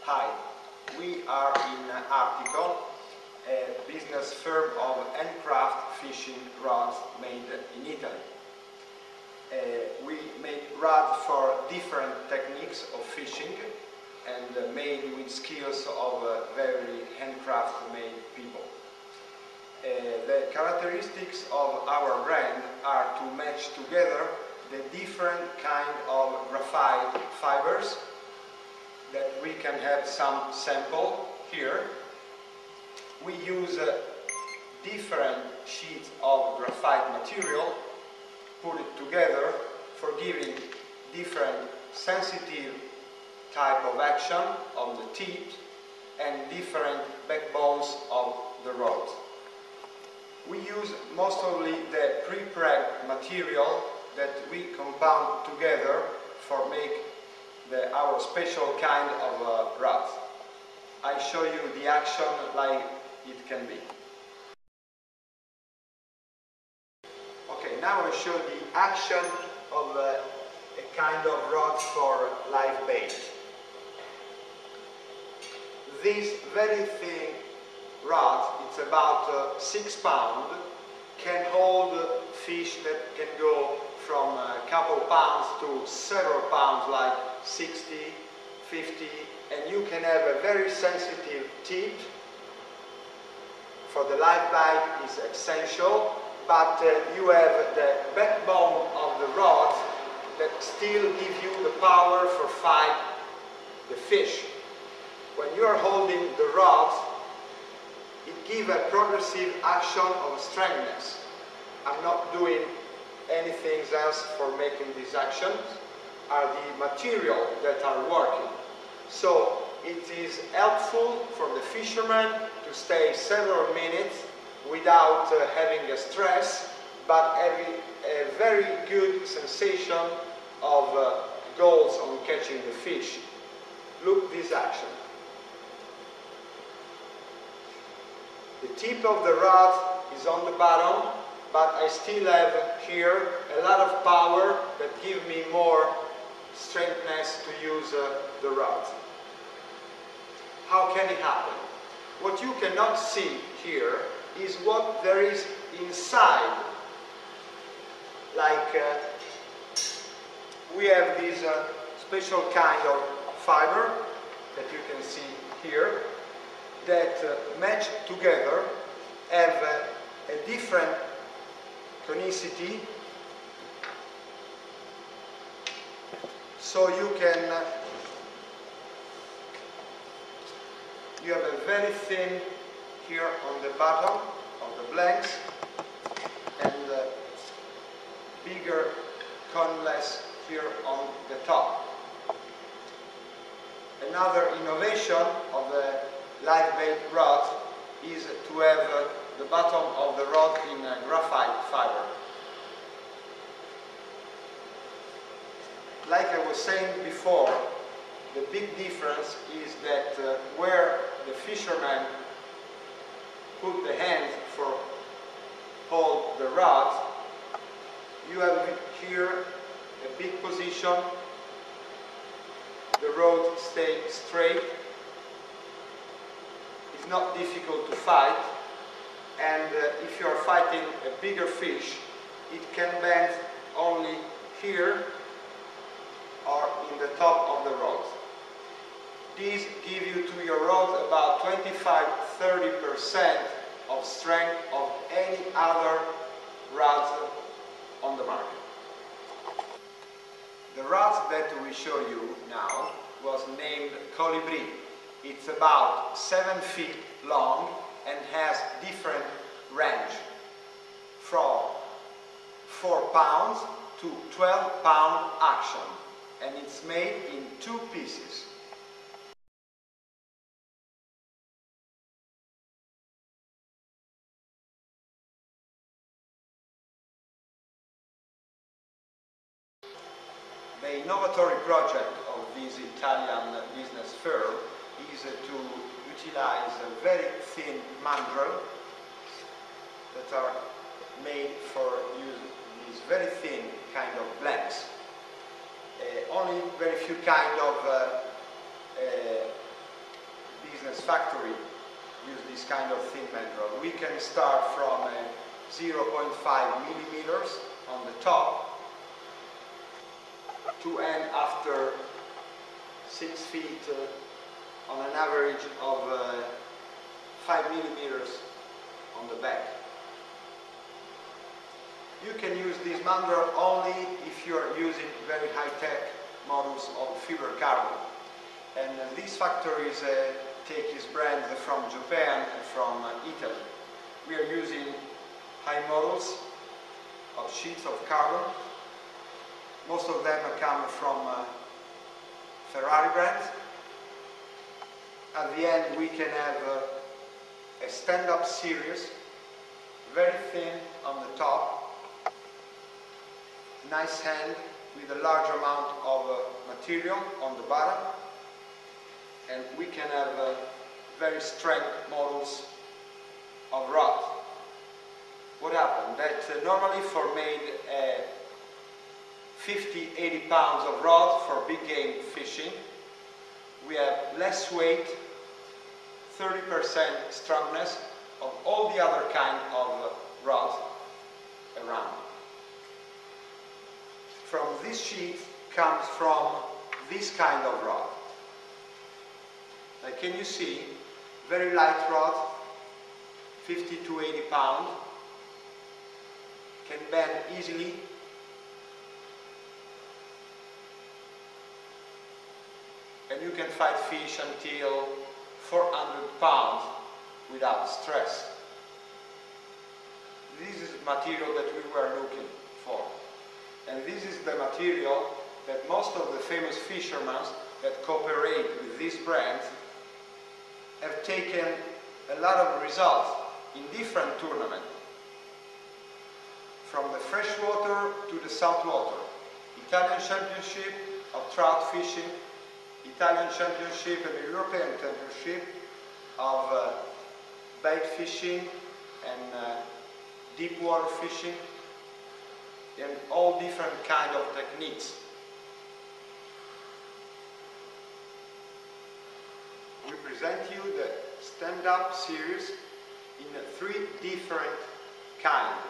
Hi, we are in Artico, a business firm of handcraft fishing rods made in Italy. We make rods for different techniques of fishing and made with skills of very handcraft made people. The characteristics of our brand are to match together the different kind of graphite fibers that we can have some sample here. We use different sheets of graphite material, put it together for giving different sensitive type of action on the tips and different backbones of the rod. We use mostly the pre-pregged material that we compound together for make our special kind of rod. I show you the action like it can be. Okay, now I show the action of a kind of rod for live bait. This very thin rod, it's about 6 pounds, can hold fish that can go from a couple pounds to several pounds, like 60, 50, and you can have a very sensitive tip. For the live bite is essential, but you have the backbone of the rod that still give you the power for fight the fish. When you are holding the rod, it gives a progressive action of strengthness. I'm not doing anything else for making these actions, are the material that are working. So it is helpful for the fisherman to stay several minutes without having a stress, but having a very good sensation of goals on catching the fish. Look this action. The tip of the rod is on the bottom, but I still have here a lot of power that give me more strengthness to use the rod. How can it happen? What you cannot see here is what there is inside. Like we have this special kind of fiber that you can see here that match together, have a different conicity, so you have a very thin here on the bottom of the blanks and bigger coneless here on the top. Another innovation of the live bait rod is to have the bottom of the rod in graphite fiber. Like I was saying before, the big difference is that where the fisherman put the hand for hold the rod, you have here a big position, the rod stays straight, it's not difficult to fight, and if you are fighting a bigger fish, it can bend only here or in the top of the rod. These give you to your rod about 25–30% of strength of any other rods on the market. The rod that we show you now was named Colibrì. It's about 7 feet long and has different range from 4 pounds to 12-pound action, and it's made in 2 pieces. The innovatory project of this Italian business firm is to utilize a very thin mandrel that are made for using these very thin kind of blanks. Only very few kind of business factory use this kind of thin band rod. We can start from 0.5 millimeters on the top to end after 6 feet on an average of 5 millimeters on the back. You can use this band rod only if you are using very high-tech models of fiber carbon. And these factories take its brands from Japan and from Italy. We are using high models of sheets of carbon. Most of them come from Ferrari brands. At the end we can have a stand-up series, very thin on the top, nice hand with a large amount of material on the bottom, and we can have very strength models of rod. What happened? That normally for made 50-80 pounds of rod for big game fishing, we have less weight, 30% strongness of all the other kind of rods around. From this sheet comes from this kind of rod. Like can you see, very light rod, 50 to 80 pounds, can bend easily, and you can fight fish until 400 pounds without stress. This is the material that we were looking for. And this is the material that most of the famous fishermen that cooperate with these brands have taken a lot of results in different tournaments. From the freshwater to the saltwater. Italian Championship of trout fishing, Italian Championship and European Championship of bait fishing and deep water fishing, and all different kind of techniques. We present you the stand-up series in 3 different kinds: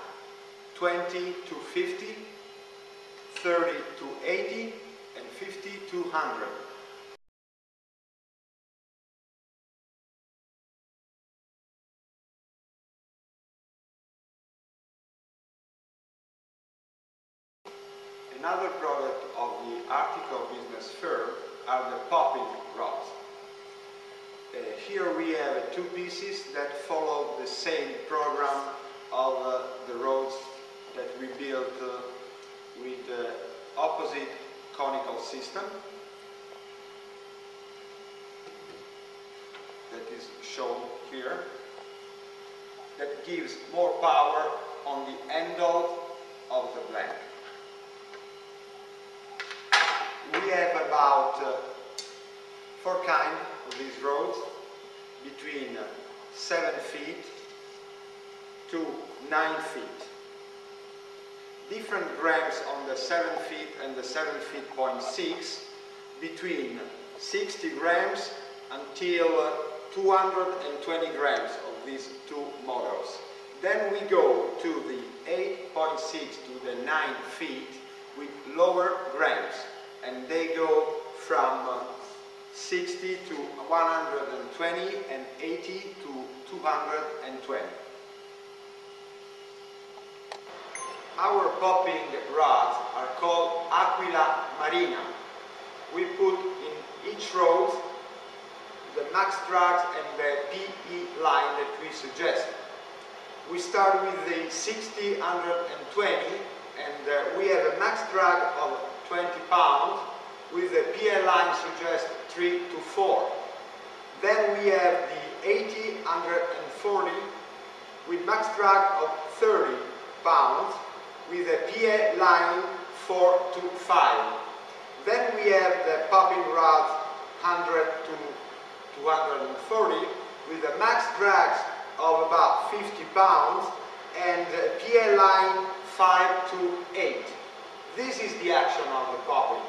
20 to 50, 30 to 80, and 50 to 100. Another product of the Artico business firm are the popping rods. Here we have 2 pieces that follow the same program of the rods that we built with the opposite conical system that is shown here, that gives more power on the handle of the blank. We have about 4 kinds of these rods, between 7 feet to 9 feet. Different grams on the 7 feet and the 7 feet 0.6, between 60 grams until 220 grams of these 2 models. Then we go to the 8.6 to the 9 feet with lower grams, and they go from 60 to 120 and 80 to 220. Our popping rods are called Aquila Marina. We put in each rod the max drags and the PE line that we suggest. We start with the 60, 120, and we have a max drag of 20 pounds with the PE line suggest 3 to 4. Then we have the 80, 140 with max drag of 30 pounds with a PE line 4 to 5. Then we have the popping rods 100 to 240 with a max drags of about 50 pounds and PE line 5 to 8. This is the action of the popping.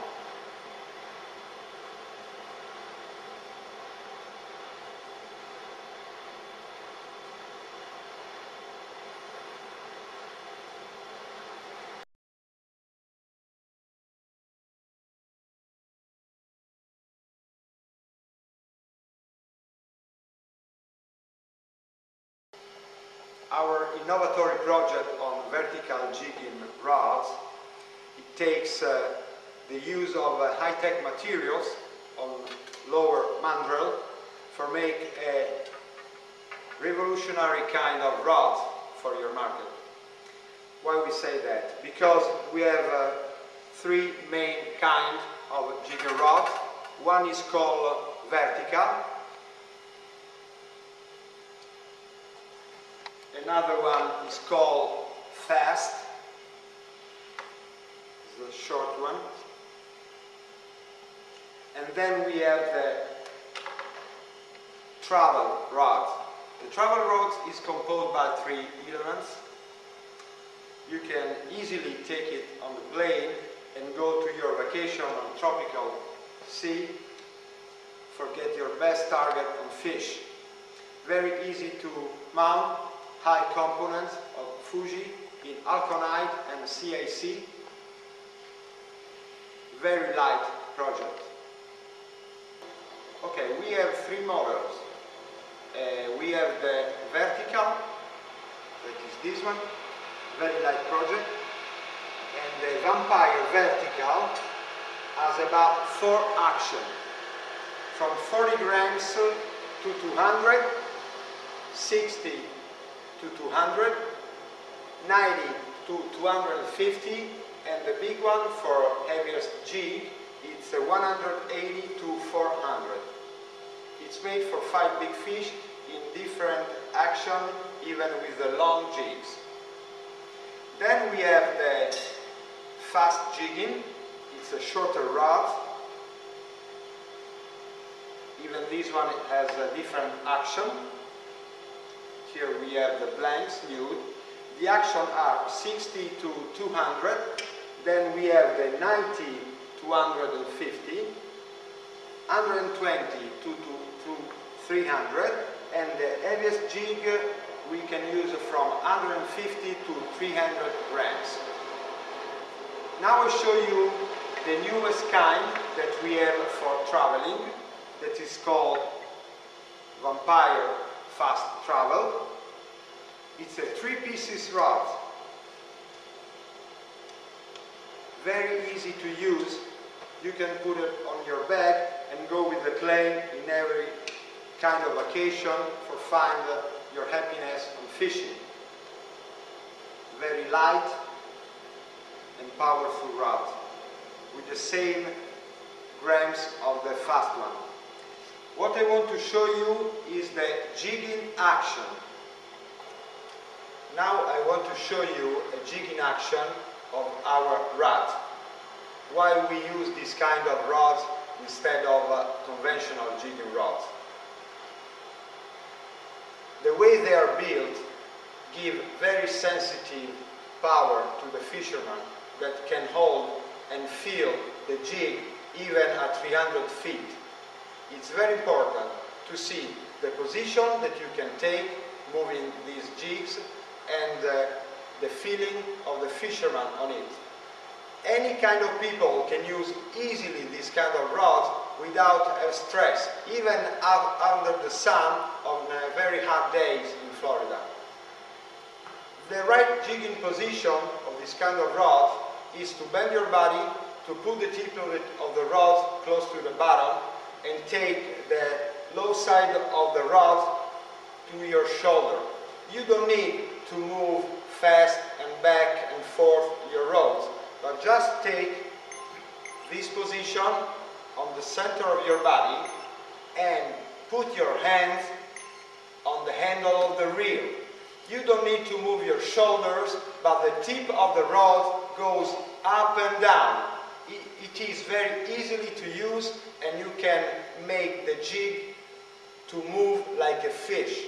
our innovatory project on vertical jigging rods. It takes the use of high-tech materials on lower mandrel for make a revolutionary kind of rod for your market. Why we say that? Because we have three main kinds of jigging rods. One is called vertical, another one is called fast, the short one, and then we have the travel rod. The travel rod is composed by three elements. You can easily take it on the plane and go to your vacation on tropical sea. Forget your best target on fish. Very easy to mount, high components of Fuji in Alconite and CIC. Very light project. Okay, we have three models. We have the vertical, that is this one, very light project, and the Vampire vertical has about 4 actions, from 40 grams to 200, 60 to 200, 90 to 250, and the big one for heaviest jig, it's 180 to 400. It's made for 5 big fish in different action, even with the long jigs. Then we have the fast jigging. It's a shorter rod. Even this one has a different action. Here we have the blanks, nude. The action are 60 to 200. Then we have the 90 to 150, 120 to 300, and the heaviest jig we can use from 150 to 300 grams. Now I show you the newest kind that we have for traveling, that is called Vampire Fast Travel. It's a 3-pieces rod, very easy to use. You can put it on your bag and go with the claim in every kind of vacation for find your happiness on fishing. Very light and powerful rod with the same grams of the fast one. What I want to show you is the jigging action. Now I want to show you a jigging action of our rod. Why we use this kind of rods instead of conventional jigging rods. The way they are built give very sensitive power to the fisherman that can hold and feel the jig even at 300 feet. It's very important to see the position that you can take moving these jigs and the feeling of the fisherman on it. Any kind of people can use easily this kind of rods without stress, even under the sun on very hot days in Florida. The right jigging position of this kind of rod is to bend your body, to put the tip of the rod close to the bottom and take the low side of the rod to your shoulder. You don't need to move fast and back and forth your rods, but just take this position on the center of your body and put your hands on the handle of the reel. You don't need to move your shoulders, but the tip of the rod goes up and down. It is very easily to use, and you can make the jig to move like a fish.